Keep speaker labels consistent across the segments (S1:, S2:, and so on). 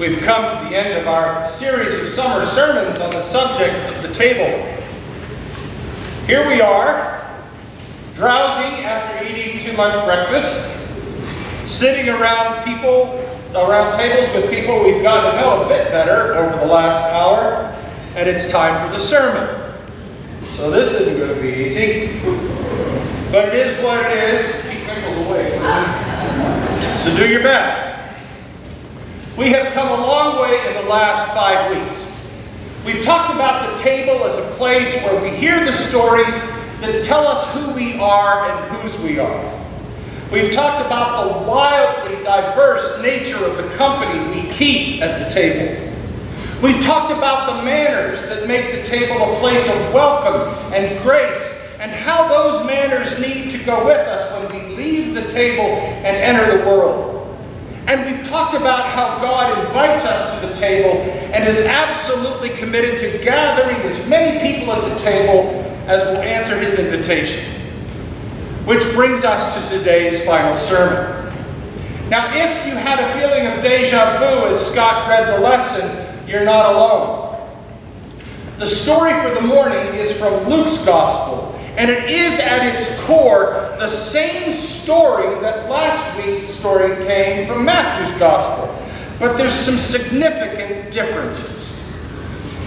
S1: We've come to the end of our series of summer sermons on the subject of the table. Here we are, drowsy after eating too much breakfast, sitting around tables with people we've gotten to know a bit better over the last hour, and it's time for the sermon. So this isn't going to be easy, but it is what it is. Keep Nichols away, so do your best. We have come a long way in the last 5 weeks. We've talked about the table as a place where we hear the stories that tell us who we are and whose we are. We've talked about the wildly diverse nature of the company we keep at the table. We've talked about the manners that make the table a place of welcome and grace, and how those manners need to go with us when we leave the table and enter the world. And we've talked about how God invites us to the table and is absolutely committed to gathering as many people at the table as will answer his invitation. Which brings us to today's final sermon. Now, if you had a feeling of deja vu as Scott read the lesson, you're not alone. The story for the morning is from Luke's Gospel, and it is at its core the same story that last week's story came from Matthew's Gospel. But there's some significant differences.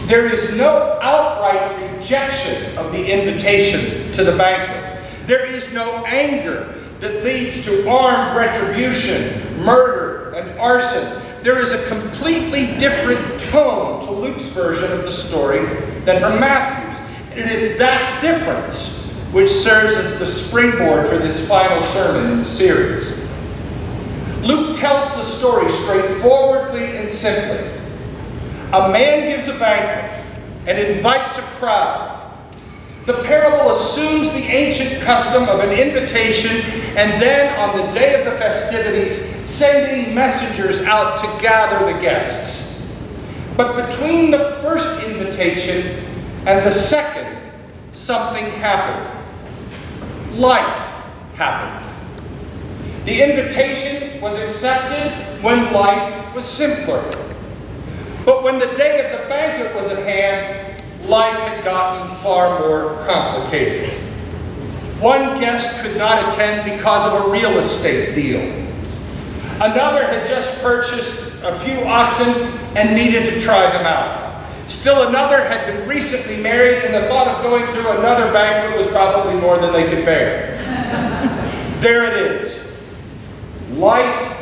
S1: There is no outright rejection of the invitation to the banquet. There is no anger that leads to armed retribution, murder, and arson. There is a completely different tone to Luke's version of the story than from Matthew's. It is that difference which serves as the springboard for this final sermon in the series. Luke tells the story straightforwardly and simply. A man gives a banquet and invites a crowd. The parable assumes the ancient custom of an invitation and then, on the day of the festivities, sending messengers out to gather the guests. But between the first invitation and the second, something happened. Life happened. The invitation was accepted when life was simpler. But when the day of the banquet was at hand, life had gotten far more complicated. One guest could not attend because of a real estate deal. Another had just purchased a few oxen and needed to try them out. Still another had been recently married, and the thought of going through another banquet was probably more than they could bear. There it is. Life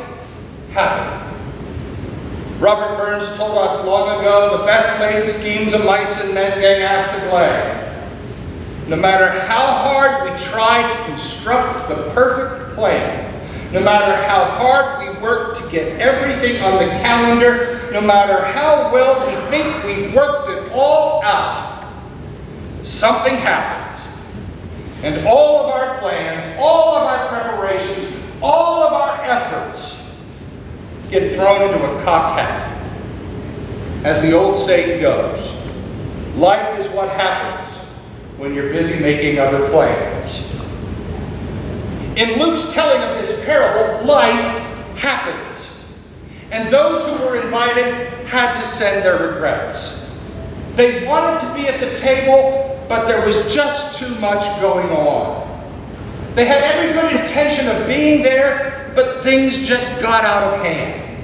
S1: happened. Robert Burns told us long ago, the best laid schemes of mice and men gang after glad. No matter how hard we try to construct the perfect plan, no matter how hard we work to get everything on the calendar, no matter how well we think we've worked it all out, something happens. And all of our plans, all of our preparations, all of our efforts get thrown into a cocked hat. As the old saying goes, life is what happens when you're busy making other plans. In Luke's telling of this parable, life happens. And those who were invited had to send their regrets. They wanted to be at the table, but there was just too much going on. They had every good intention of being there, but things just got out of hand.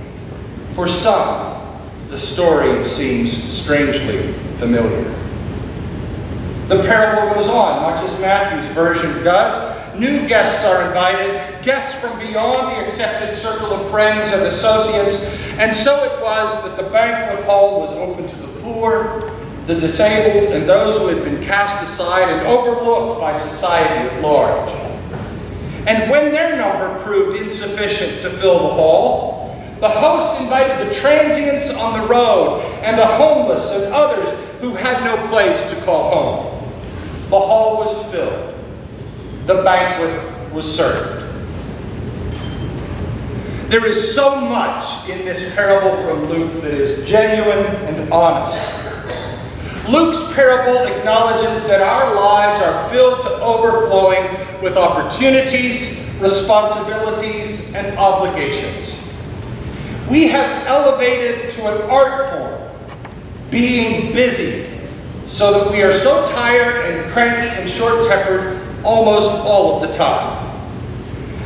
S1: For some, the story seems strangely familiar. The parable goes on, much as Matthew's version does. New guests are invited, guests from beyond the accepted circle of friends and associates, and so it was that the banquet hall was open to the poor, the disabled, and those who had been cast aside and overlooked by society at large. And when their number proved insufficient to fill the hall, the host invited the transients on the road and the homeless and others who had no place to call home. The hall was filled. The banquet was served. There is so much in this parable from Luke that is genuine and honest. Luke's parable acknowledges that our lives are filled to overflowing with opportunities, responsibilities, and obligations. We have elevated to an art form, being busy, so that we are so tired and cranky and short-tempered almost all of the time.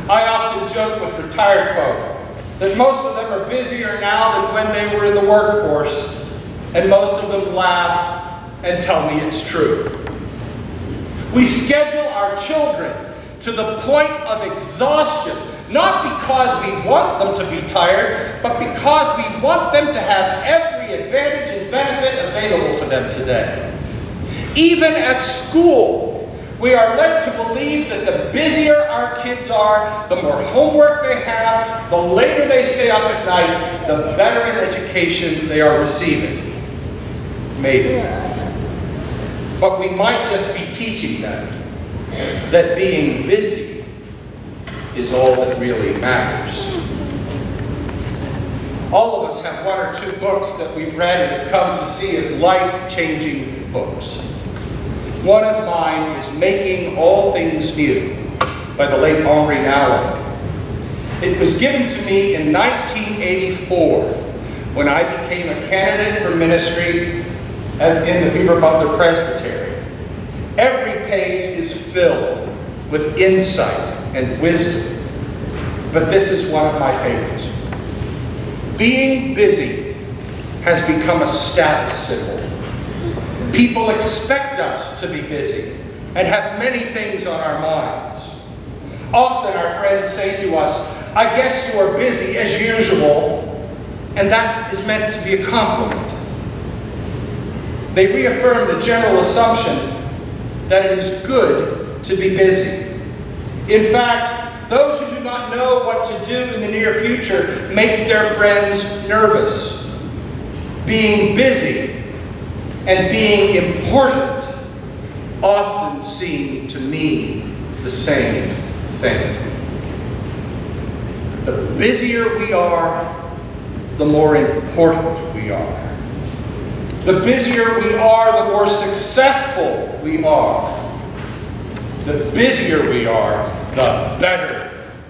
S1: I often joke with retired folk that most of them are busier now than when they were in the workforce, and most of them laugh and tell me it's true. We schedule our children to the point of exhaustion, not because we want them to be tired, but because we want them to have every advantage and benefit available to them today. Even at school, we are led to believe that the busier our kids are, the more homework they have, the later they stay up at night, the better an education they are receiving. Maybe. But we might just be teaching them that being busy is all that really matters. All of us have one or two books that we've read and have come to see as life-changing books. One of mine is Making All Things New by the late Henri Nouwen. It was given to me in 1984 when I became a candidate for ministry in the Beaver Butler Presbytery. Every page is filled with insight and wisdom, but this is one of my favorites. Being busy has become a status symbol. People expect us to be busy and have many things on our minds. Often our friends say to us, "I guess you are busy as usual," and that is meant to be a compliment. They reaffirm the general assumption that it is good to be busy. In fact, those who do not know what to do in the near future make their friends nervous. Being busy and being important often seem to mean the same thing. The busier we are, the more important we are. The busier we are, the more successful we are. The busier we are, the better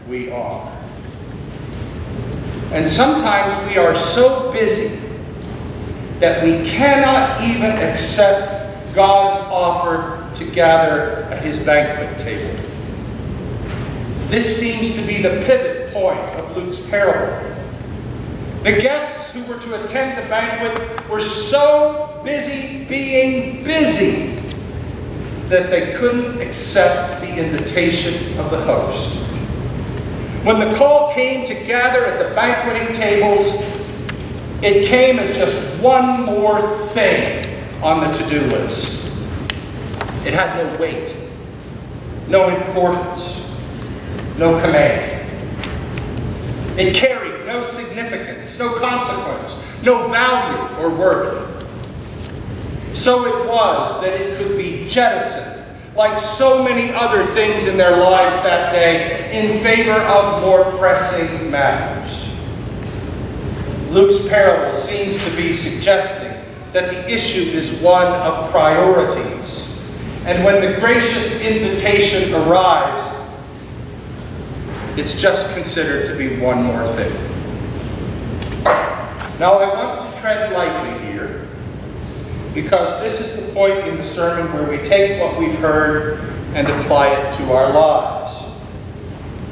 S1: we are. And sometimes we are so busy that we cannot even accept God's offer to gather at his banquet table. This seems to be the pivot point of Luke's parable. The guests who were to attend the banquet were so busy being busy that they couldn't accept the invitation of the host. When the call came to gather at the banqueting tables, it came as just one more thing on the to-do list. It had no weight, no importance, no command. It carried no significance, no consequence, no value or worth. So it was that it could be jettisoned, like so many other things in their lives that day, in favor of more pressing matters. Luke's parable seems to be suggesting that the issue is one of priorities. And when the gracious invitation arrives, it's just considered to be one more thing. Now I want to tread lightly here, because this is the point in the sermon where we take what we've heard and apply it to our lives.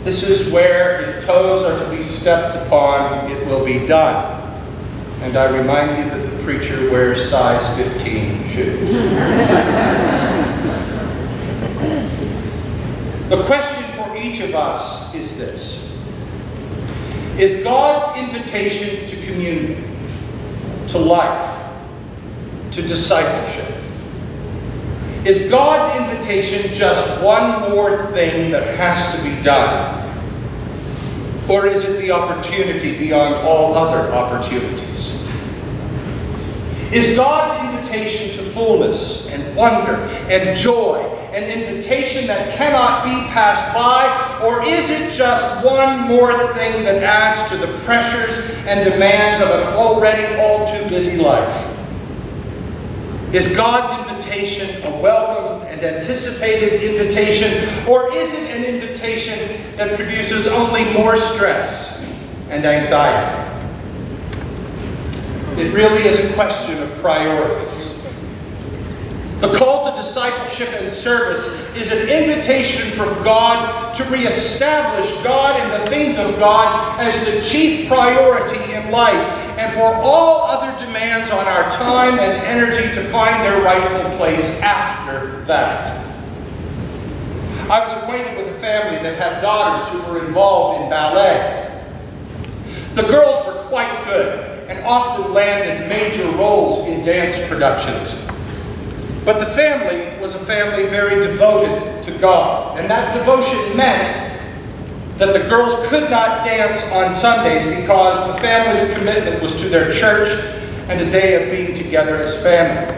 S1: This is where, if toes are to be stepped upon, it will be done. And I remind you that the preacher wears size 15 shoes. The question for each of us is this: is God's invitation to communion, to life, to discipleship, is God's invitation just one more thing that has to be done? Or is it the opportunity beyond all other opportunities? Is God's invitation to fullness and wonder and joy an invitation that cannot be passed by? Or is it just one more thing that adds to the pressures and demands of an already all too busy life? Is God's invitation a welcomed and anticipated invitation, or is it an invitation that produces only more stress and anxiety? It really is a question of priorities. The call to discipleship and service is an invitation from God to reestablish God and the things of God as the chief priority in life, and for all other demands on our time and energy to find their rightful place after that. I was acquainted with a family that had daughters who were involved in ballet. The girls were quite good and often landed major roles in dance productions. But the family was a family very devoted to God, and that devotion meant that the girls could not dance on Sundays because the family's commitment was to their church and a day of being together as family.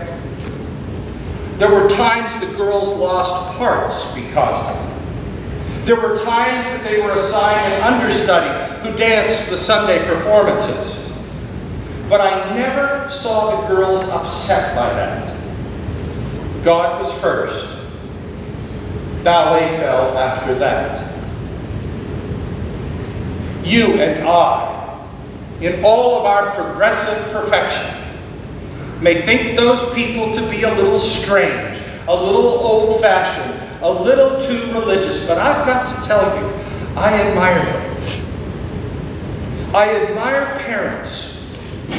S1: There were times the girls lost parts because of it. There were times that they were assigned an understudy who danced the Sunday performances. But I never saw the girls upset by that. God was first. Ballet fell after that. You and I, in all of our progressive perfection, may think those people to be a little strange, a little old-fashioned, a little too religious, but I've got to tell you, I admire them. I admire parents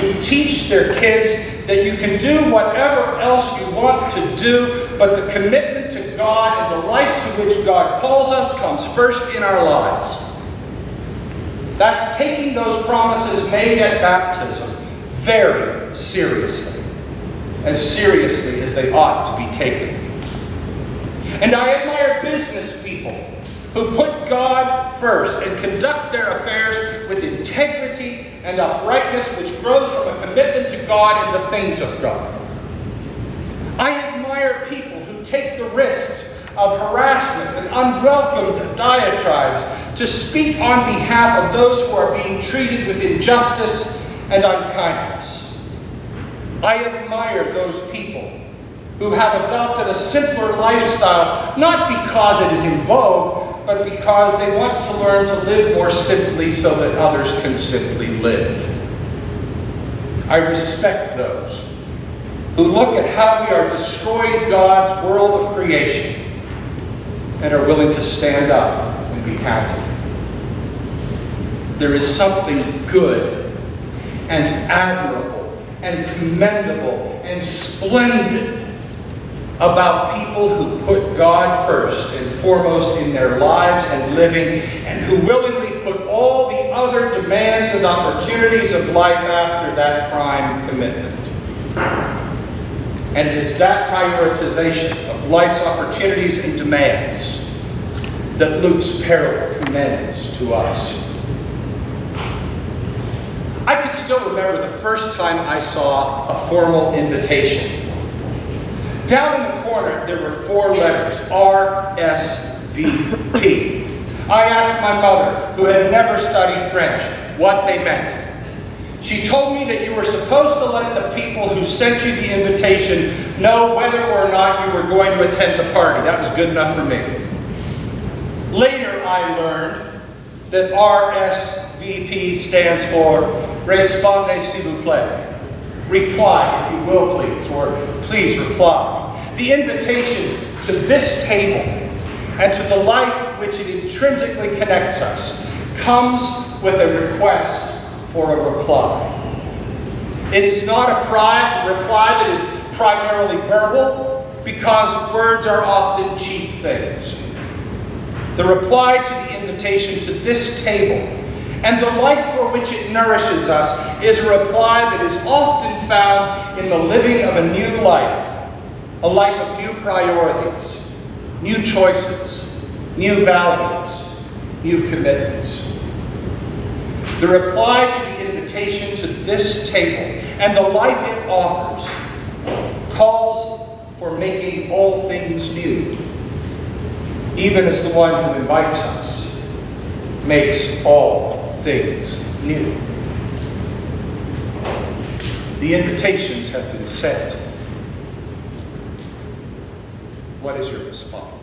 S1: who teach their kids that you can do whatever else you want to do, but the commitment to God and the life to which God calls us comes first in our lives. That's taking those promises made at baptism very seriously, as seriously as they ought to be taken. And I admire business people who put God first and conduct their affairs with integrity and uprightness, which grows from a commitment to God and the things of God. I admire people who take the risks of harassment and unwelcome diatribes to speak on behalf of those who are being treated with injustice and unkindness. I admire those people who have adopted a simpler lifestyle, not because it is in vogue, but because they want to learn to live more simply so that others can simply live. I respect those who look at how we are destroying God's world of creation and are willing to stand up and be counted. There is something good and admirable and commendable and splendid about people who put God first and foremost in their lives and living, and who willingly put all the other demands and opportunities of life after that prime commitment. And it is that prioritization of life's opportunities and demands that Luke's parable commends to us. I can still remember the first time I saw a formal invitation. Down in the corner, there were 4 letters, RSVP. I asked my mother, who had never studied French, what they meant. She told me that you were supposed to let the people who sent you the invitation know whether or not you were going to attend the party. That was good enough for me. Later, I learned that RSVP stands for Répondez s'il vous plaît. Reply, if you will, please, or please reply. The invitation to this table and to the life which it intrinsically connects us comes with a request for a reply. It is not a reply that is primarily verbal, because words are often cheap things. The reply to the invitation to this table and the life for which it nourishes us is a reply that is often found in the living of a new life, a life of new priorities, new choices, new values, new commitments. The reply to the invitation to this table and the life it offers calls for making all things new, even as the one who invites us makes all things new. The invitations have been sent. What is your response?